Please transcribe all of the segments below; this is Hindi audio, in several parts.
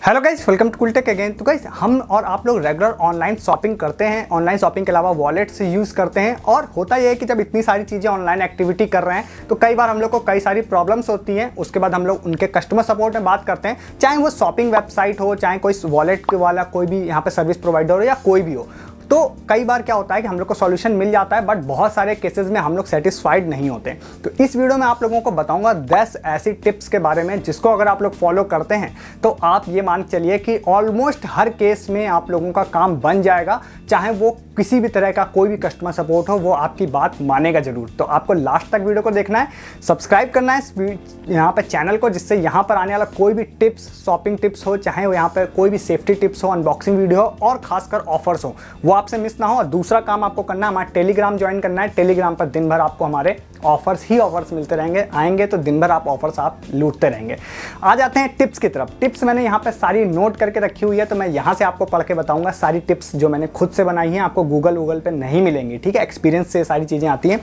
Hello guys, welcome to cool tech again. तो गाइस, हम और आप लोग रेगुलर ऑनलाइन शॉपिंग करते हैं। ऑनलाइन शॉपिंग के अलावा वॉलेट्स यूज़ करते हैं। और होता यह है कि जब इतनी सारी चीज़ें ऑनलाइन एक्टिविटी कर रहे हैं तो कई बार हम लोग को कई सारी प्रॉब्लम्स होती हैं। उसके बाद हम लोग उनके कस्टमर सपोर्ट में बात करते हैं, चाहे वो शॉपिंग वेबसाइट हो, चाहे कोई वॉलेट वाला कोई भी यहाँ पे सर्विस प्रोवाइडर हो या कोई भी हो। तो कई बार क्या होता है कि हम लोग को सॉल्यूशन मिल जाता है, बट बहुत सारे केसेस में हम लोग सेटिस्फाइड नहीं होते। तो इस वीडियो में आप लोगों को बताऊंगा 10 ऐसी टिप्स के बारे में जिसको अगर आप लोग फॉलो करते हैं तो आप ये मान चलिए कि ऑलमोस्ट हर केस में आप लोगों का काम बन जाएगा। चाहे वो किसी भी तरह का कोई भी कस्टमर सपोर्ट हो, वो आपकी बात मानेगा जरूर। तो आपको लास्ट तक वीडियो को देखना है, सब्सक्राइब करना है यहाँ पे चैनल को, जिससे यहाँ पर आने वाला कोई भी टिप्स, शॉपिंग टिप्स हो, चाहे वो यहाँ पर कोई भी सेफ्टी टिप्स हो, अनबॉक्सिंग वीडियो हो और खासकर ऑफर्स हो, वो आपसे मिस ना हो। और दूसरा काम आपको करना है, हमारा टेलीग्राम ज्वाइन करना है। टेलीग्राम पर दिन भर आपको हमारे ऑफर्स ही ऑफर्स मिलते रहेंगे, आएंगे तो दिन भर आप ऑफर्स आप लूटते रहेंगे। आ जाते हैं टिप्स की तरफ। टिप्स मैंने यहाँ पे सारी नोट करके रखी हुई है, तो मैं यहाँ से आपको पढ़ के बताऊंगा। सारी टिप्स जो मैंने खुद से बनाई हैं, आपको गूगल पे नहीं मिलेंगी, ठीक है। एक्सपीरियंस से सारी चीज़ें आती हैं।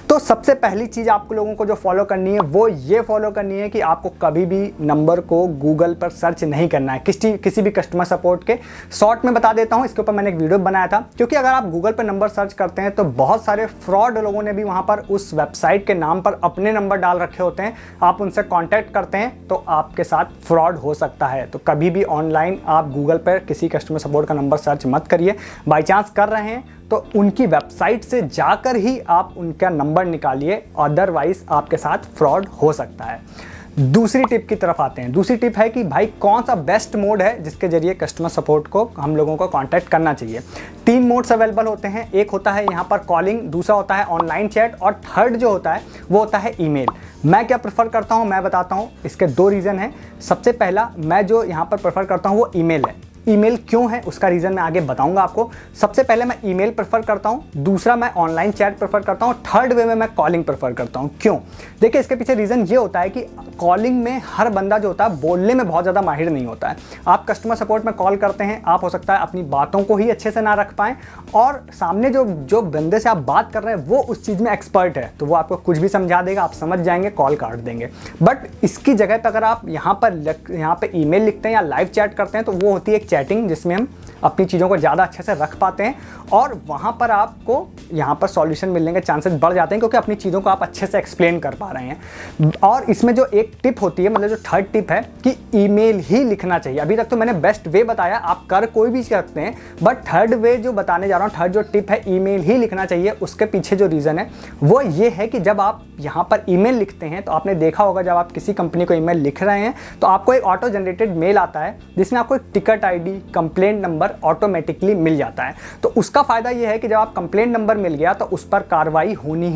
तो सबसे पहली चीज़ आप लोगों को जो फॉलो करनी है वो ये फॉलो करनी है कि आपको कभी भी नंबर को गूगल पर सर्च नहीं करना है किसी भी कस्टमर सपोर्ट के। शॉर्ट में बता देता हूँ, इसके ऊपर मैंने एक वीडियो बनाया था। क्योंकि अगर आप गूगल पर नंबर सर्च करते हैं तो बहुत सारे फ्रॉड लोगों ने भी वहाँ पर उस वेबसाइट के नाम पर अपने नंबर डाल रखे होते हैं। आप उनसे कांटेक्ट करते हैं तो आपके साथ फ्रॉड हो सकता है। तो कभी भी ऑनलाइन आप गूगल पर किसी कस्टमर सपोर्ट का नंबर सर्च मत करिए। बाई चांस कर रहे हैं तो उनकी वेबसाइट से जाकर ही आप उनका नंबर निकालिए, अदरवाइज आपके साथ फ्रॉड हो सकता है। दूसरी टिप की तरफ आते हैं। दूसरी टिप है कि भाई कौन सा बेस्ट मोड है जिसके जरिए कस्टमर सपोर्ट को हम लोगों को कांटेक्ट करना चाहिए। 3 मोड्स अवेलेबल होते हैं। एक होता है यहाँ पर कॉलिंग, दूसरा होता है ऑनलाइन चैट और थर्ड जो होता है वो होता है ईमेल। मैं क्या प्रेफर करता हूँ मैं बताता हूँ। इसके 2 रीज़न हैं। सबसे पहला, मैं जो यहाँ पर प्रेफर करता हूँ वो ईमेल है। ईमेल क्यों है उसका रीज़न मैं आगे बताऊंगा आपको। सबसे पहले मैं ईमेल प्रेफर करता हूं, दूसरा मैं ऑनलाइन चैट प्रेफर करता हूं, थर्ड वे में मैं कॉलिंग प्रेफर करता हूं। क्यों? देखिए, इसके पीछे रीज़न ये होता है कि कॉलिंग में हर बंदा जो होता है बोलने में बहुत ज़्यादा माहिर नहीं होता है। आप कस्टमर सपोर्ट में कॉल करते हैं, आप हो सकता है अपनी बातों को ही अच्छे से ना रख पाएँ और सामने जो बंदे से आप बात कर रहे हैं वो उस चीज़ में एक्सपर्ट है, तो वो आपको कुछ भी समझा देगा, आप समझ जाएंगे, कॉल काट देंगे। बट इसकी जगह पर अगर आप यहाँ पर ईमेल लिखते हैं या लाइव चैट करते हैं तो वो होती है एक चैटिंग जिसमें हम अपनी चीज़ों को ज़्यादा अच्छे से रख पाते हैं और वहाँ पर आपको यहाँ पर सॉल्यूशन मिलने के चांसेस बढ़ जाते हैं, क्योंकि अपनी चीज़ों को आप अच्छे से एक्सप्लेन कर पा रहे हैं। और इसमें जो एक टिप होती है, मतलब जो थर्ड टिप है कि ईमेल ही लिखना चाहिए। अभी तक तो मैंने बेस्ट वे बताया, आप कर कोई भी सकते हैं, बट थर्ड वे जो बताने जा रहा हूँ, थर्ड जो टिप है, ईमेल ही लिखना चाहिए। उसके पीछे जो रीज़न है वो ये है कि जब आप यहाँ पर ईमेल लिखते हैं तो आपने देखा होगा जब आप किसी कंपनी को ईमेल लिख रहे हैं तो आपको एक ऑटो जनरेटेड मेल आता है जिसमें आपको एक ticket ID, complaint number automatically मिल जाता है। तो उसका फायदा यह है कि जब आप कंप्लेंट नंबर मिल गया तो उस पर कार्रवाई होनी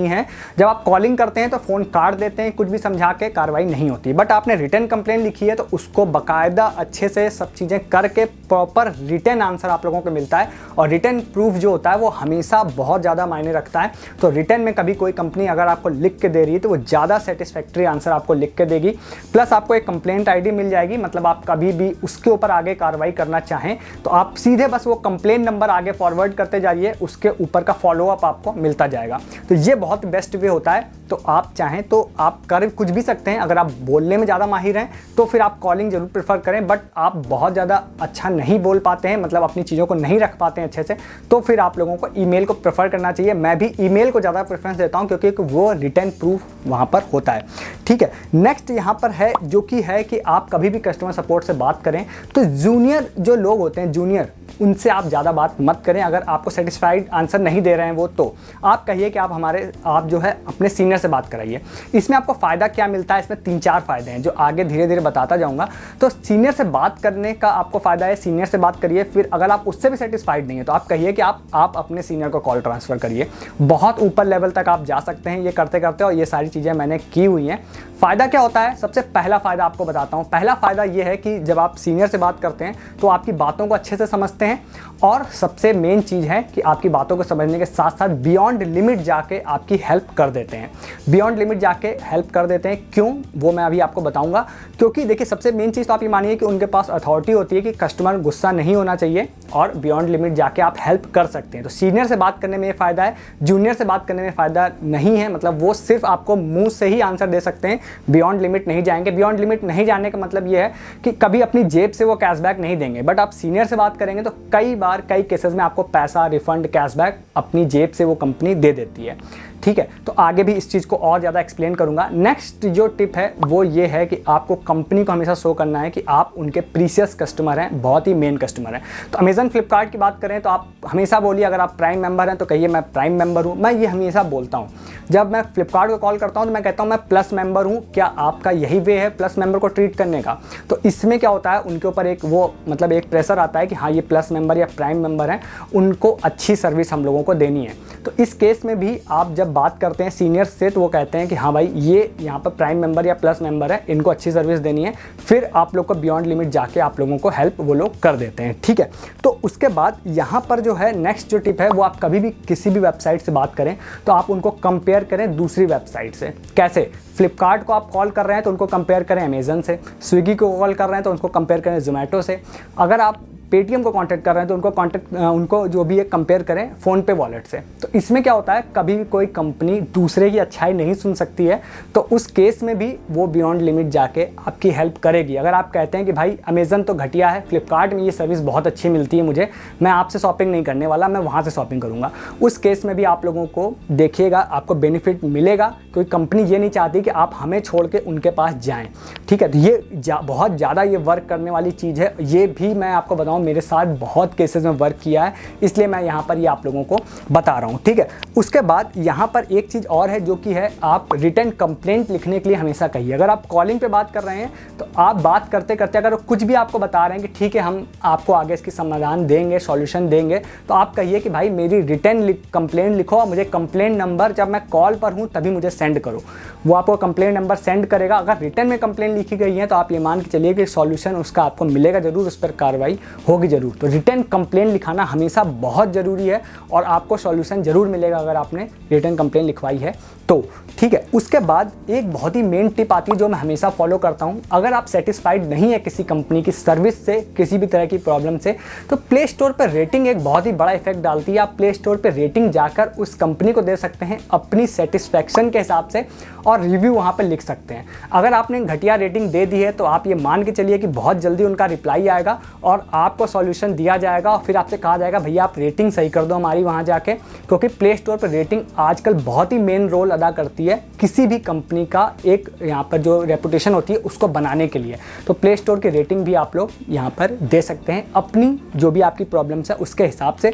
है। जब आप कॉलिंग करते हैं तो फ़ोन काट देते हैं, कुछ भी समझा के कार्रवाई नहीं होती। बट आपने रिटर्न कंप्लेंट लिखी है तो उसको बाकायदा अच्छे से सब चीज़ें करके प्रॉपर रिटर्न आंसर आप लोगों को मिलता है। और रिटर्न प्रूफ जो होता है वो हमेशा बहुत ज़्यादा मायने रखता है। तो रिटर्न में कभी कोई कंपनी अगर आपको लिख के दे रही है तो वो ज़्यादा सेटिस्फैक्ट्री आंसर आपको लिख के देगी। प्लस आपको एक कंप्लेंट ID मिल जाएगी, मतलब आप कभी भी उसके ऊपर आगे कार्रवाई करना चाहें तो आप सीधे बस वो कंप्लेंट नंबर आगे फॉरवर्ड करते जाइए, उसके ऊपर का फॉलोअप आपको मिलता जाएगा। तो ये बहुत बेस्ट वे होता है। तो आप चाहें तो आप कर कुछ भी सकते हैं। अगर आप बोलने में ज़्यादा माहिर हैं तो फिर आप कॉलिंग जरूर प्रेफर करें, बट आप बहुत ज़्यादा अच्छा नहीं बोल पाते हैं, मतलब अपनी चीज़ों को नहीं रख पाते हैं अच्छे से, तो फिर आप लोगों को ईमेल को प्रेफर करना चाहिए। मैं भी ईमेल को ज़्यादा प्रेफरेंस देता हूँ क्योंकि वो रिटर्न प्रूफ वहाँ पर होता है, ठीक है। नेक्स्ट यहाँ पर है जो कि है कि आप कभी भी कस्टमर सपोर्ट से बात करें तो जूनियर जो लोग होते हैं, जूनियर, उनसे आप ज़्यादा बात मत करें। अगर आपको सेटिस्फाइड आंसर नहीं दे रहे हैं वो, तो आप कहिए कि आप जो है अपने सीनियर से बात कराइए। इसमें आपको फ़ायदा क्या मिलता है, इसमें 3-4 फ़ायदे हैं जो आगे धीरे धीरे बताता जाऊंगा। तो सीनियर से बात करने का आपको फ़ायदा है, सीनियर से बात करिए। फिर अगर आप उससे भी सेटिस्फाइड नहीं है तो आप कहिए कि आप अपने सीनियर को कॉल ट्रांसफ़र करिए। बहुत ऊपर लेवल तक आप जा सकते हैं ये करते करते, और ये सारी चीज़ें मैंने की हुई हैं। फ़ायदा क्या होता है, सबसे पहला फ़ायदा आपको बताता हूँ। पहला फ़ायदा ये है कि जब आप सीनियर से बात करते हैं तो आपकी बातों को अच्छे से समझते हैं हैं। और सबसे मेन चीज़ है कि आपकी बातों को समझने के साथ साथ बियॉन्ड लिमिट जाके आपकी हेल्प कर देते हैं। बियॉन्ड लिमिट जाके हेल्प कर देते हैं क्यों, वो मैं अभी आपको बताऊंगा। क्योंकि देखिए सबसे मेन चीज़ तो आप ये मानिए कि उनके पास अथॉरिटी होती है कि कस्टमर गुस्सा नहीं होना चाहिए और बियॉन्ड लिमिट जाके आप हेल्प कर सकते हैं। तो सीनियर से बात करने में ये फ़ायदा है, जूनियर से बात करने में फ़ायदा नहीं है। मतलब वो सिर्फ आपको मुंह से ही आंसर दे सकते हैं, बियॉन्ड लिमिट नहीं जाएंगे। बियॉन्ड लिमिट नहीं जाने का मतलब ये है कि कभी अपनी जेब से वो कैशबैक नहीं देंगे। बट आप सीनियर से बात करेंगे तो कई केसेस में आपको पैसा रिफंड कैशबैक अपनी जेब से वो कंपनी दे देती है। ठीक है, तो आगे भी इस चीज़ को और ज़्यादा एक्सप्लेन करूंगा। नेक्स्ट जो टिप है वो ये है कि आपको कंपनी को हमेशा शो करना है कि आप उनके प्रीशियस कस्टमर हैं, बहुत ही मेन कस्टमर हैं। तो अमेजन फ्लिपकार्ट की बात करें तो आप हमेशा बोलिए, अगर आप प्राइम मेंबर हैं तो कहिए मैं प्राइम मेंबर हूँ। मैं ये हमेशा बोलता हूँ, जब मैं फ्लिपकार्ट को कॉल करता हूँ तो मैं कहता हूँ मैं प्लस मेंबर हूँ, क्या आपका यही वे है प्लस मेंबर को ट्रीट करने का। तो इसमें क्या होता है, उनके ऊपर एक वो मतलब एक प्रेशर आता है कि हाँ ये प्लस मेंबर या प्राइम मेंबर हैं, उनको अच्छी सर्विस हम लोगों को देनी है। तो इस केस में भी आप जब बात करते हैं सीनियर से तो वो कहते हैं कि हाँ भाई ये यहाँ पर प्राइम मेंबर या प्लस मेंबर है, इनको अच्छी सर्विस देनी है। फिर आप लोग को बियॉन्ड लिमिट जाके आप लोगों को हेल्प वो लोग कर देते हैं। ठीक है, तो उसके बाद यहाँ पर जो है नेक्स्ट जो टिप है वो आप कभी भी किसी भी वेबसाइट से बात करें तो आप उनको कंपेयर करें दूसरी वेबसाइट से। कैसे? फ्लिपकार्ट को आप कॉल कर रहे हैं तो उनको कंपेयर करें अमेजन से, स्विगी को कॉल कर रहे हैं तो उनको कंपेयर करें जोमेटो से, अगर आप पेटीएम को कांटेक्ट कर रहे हैं तो उनको जो भी है कंपेयर करें फ़ोन पे वॉलेट से। तो इसमें क्या होता है, कभी भी कोई कंपनी दूसरे की अच्छाई नहीं सुन सकती है, तो उस केस में भी वो बियॉन्ड लिमिट जाके आपकी हेल्प करेगी। अगर आप कहते हैं कि भाई अमेजन तो घटिया है, फ्लिपकार्ट में ये सर्विस बहुत अच्छी मिलती है मुझे, मैं आपसे शॉपिंग नहीं करने वाला, मैं वहाँ से शॉपिंग करूँगा, उस केस में भी आप लोगों को देखिएगा आपको बेनिफिट मिलेगा। कोई कंपनी ये नहीं चाहती कि आप हमें छोड़ के उनके पास जाएँ। ठीक है, तो ये बहुत ज़्यादा ये वर्क करने वाली चीज़ है। ये भी मैं आपको बताऊँ मेरे साथ बहुत केसेस में वर्क किया है, इसलिए मैं यहाँ पर ये आप लोगों को बता रहा हूँ। ठीक है, उसके बाद यहाँ पर एक चीज़ और है जो कि है आप रिटर्न कंप्लेंट लिखने के लिए हमेशा कहिए। अगर आप कॉलिंग पे बात कर रहे हैं तो आप बात करते करते अगर कुछ भी आपको बता रहे हैं कि ठीक है हम आपको आगे इसकी समाधान देंगे, सॉल्यूशन देंगे, तो आप कहिए कि भाई मेरी रिटर्न कंप्लेंट लिखो और मुझे कंप्लेंट नंबर जब मैं कॉल पर हूँ तभी मुझे सेंड करो। वो आपको कंप्लेंट नंबर सेंड करेगा। अगर रिटर्न में कंप्लेंट लिखी गई है तो आप ये मान के चलिए कि सॉल्यूशन उसका आपको मिलेगा जरूर, उस पर कार्रवाई होगी जरूर। तो रिटर्न कंप्लेंट लिखाना हमेशा बहुत ज़रूरी है और आपको सॉल्यूशन ज़रूर मिलेगा अगर आपने रिटर्न कंप्लेंट लिखवाई है तो। ठीक है, उसके बाद एक बहुत ही मेन टिप आती है जो मैं हमेशा फॉलो करता हूं। अगर आप सेटिस्फाइड नहीं है किसी कंपनी की सर्विस से, किसी भी तरह की प्रॉब्लम से, तो प्ले स्टोर पर रेटिंग एक बहुत ही बड़ा इफेक्ट डालती है। आप प्ले स्टोर पर रेटिंग जाकर उस कंपनी को दे सकते हैं अपनी सेटिस्फैक्शन के हिसाब से और रिव्यू वहाँ पर लिख सकते हैं। अगर आपने घटिया रेटिंग दे दी है तो आप ये मान के चलिए कि बहुत जल्दी उनका रिप्लाई आएगा और आपको सॉल्यूशन दिया जाएगा और फिर आपसे कहा जाएगा भैया आप रेटिंग सही कर दो हमारी वहाँ जाके, क्योंकि प्ले स्टोर पर रेटिंग आजकल बहुत ही मेन रोल अदा करती है किसी भी कंपनी का एक यहाँ पर जो रेपुटेशन होती है उसको बनाने के लिए। तो प्ले स्टोर की रेटिंग भी आप लोग यहाँ पर दे सकते हैं अपनी जो भी आपकी प्रॉब्लम्स है उसके हिसाब से।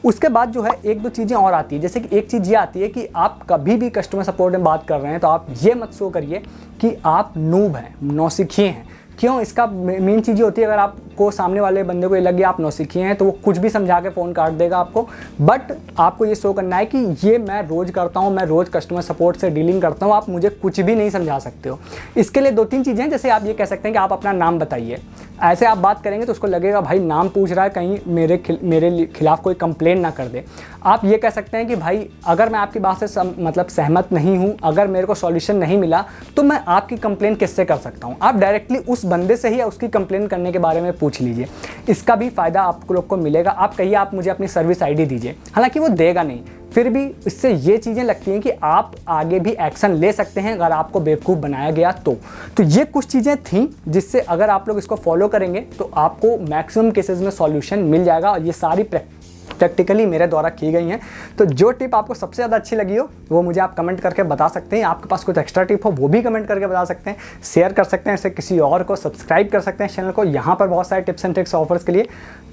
उसके बाद जो है एक दो चीज़ें और आती है, जैसे कि एक चीज़ ये आती है कि आप कभी भी कस्टमर सपोर्ट में बात कर रहे हैं तो आप ये मत शो करिए कि आप नूब हैं, नौसिखिए हैं। क्यों? इसका मेन चीज़ ये होती है, अगर आपको सामने वाले बंदे को ये लगे आप नौसिखिए हैं तो वो कुछ भी समझा के फ़ोन काट देगा आपको। बट आपको ये शो करना है कि ये मैं रोज़ करता हूँ, मैं रोज़ कस्टमर सपोर्ट से डीलिंग करता हूँ, आप मुझे कुछ भी नहीं समझा सकते हो। इसके लिए दो तीन चीज़ें हैं, जैसे आप ये कह सकते हैं कि आप अपना नाम बताइए। ऐसे आप बात करेंगे तो उसको लगेगा भाई नाम पूछ रहा है, कहीं मेरे खिलाफ कोई कंप्लेन ना कर दे। आप ये कह सकते हैं कि भाई अगर मैं आपकी बात से मतलब सहमत नहीं हूँ, अगर मेरे को सॉल्यूशन नहीं मिला तो मैं आपकी कंप्लेन किससे कर सकता हूँ। आप डायरेक्टली उस बंदे से ही उसकी कंप्लेन करने के बारे में पूछ लीजिए, इसका भी फ़ायदा आप लोग को मिलेगा। आप कहिए आप मुझे अपनी सर्विस आईडी दीजिए, हालांकि वो देगा नहीं, फिर भी इससे ये चीज़ें लगती हैं कि आप आगे भी एक्शन ले सकते हैं अगर आपको बेवकूफ़ बनाया गया तो ये कुछ चीज़ें थीं जिससे अगर आप लोग इसको फॉलो करेंगे तो आपको मैक्सिमम केसेस में सॉल्यूशन मिल जाएगा। और ये सारी प्रैक्टिकली मेरे द्वारा की गई हैं। तो जो टिप आपको सबसे ज़्यादा अच्छी लगी हो वो मुझे आप कमेंट करके बता सकते हैं। आपके पास कुछ एक्स्ट्रा टिप हो वो भी कमेंट करके बता सकते हैं, शेयर कर सकते हैं इसे किसी और को, सब्सक्राइब कर सकते हैं चैनल को। यहाँ पर बहुत सारे टिप्स एंड ट्रिक्स ऑफर्स के लिए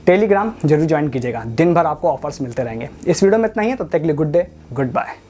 टेलीग्राम जरूर ज्वाइन कीजिएगा, दिन भर आपको ऑफर्स मिलते रहेंगे। इस वीडियो में इतना ही है, तब तक के लिए गुड डे, गुड बाय।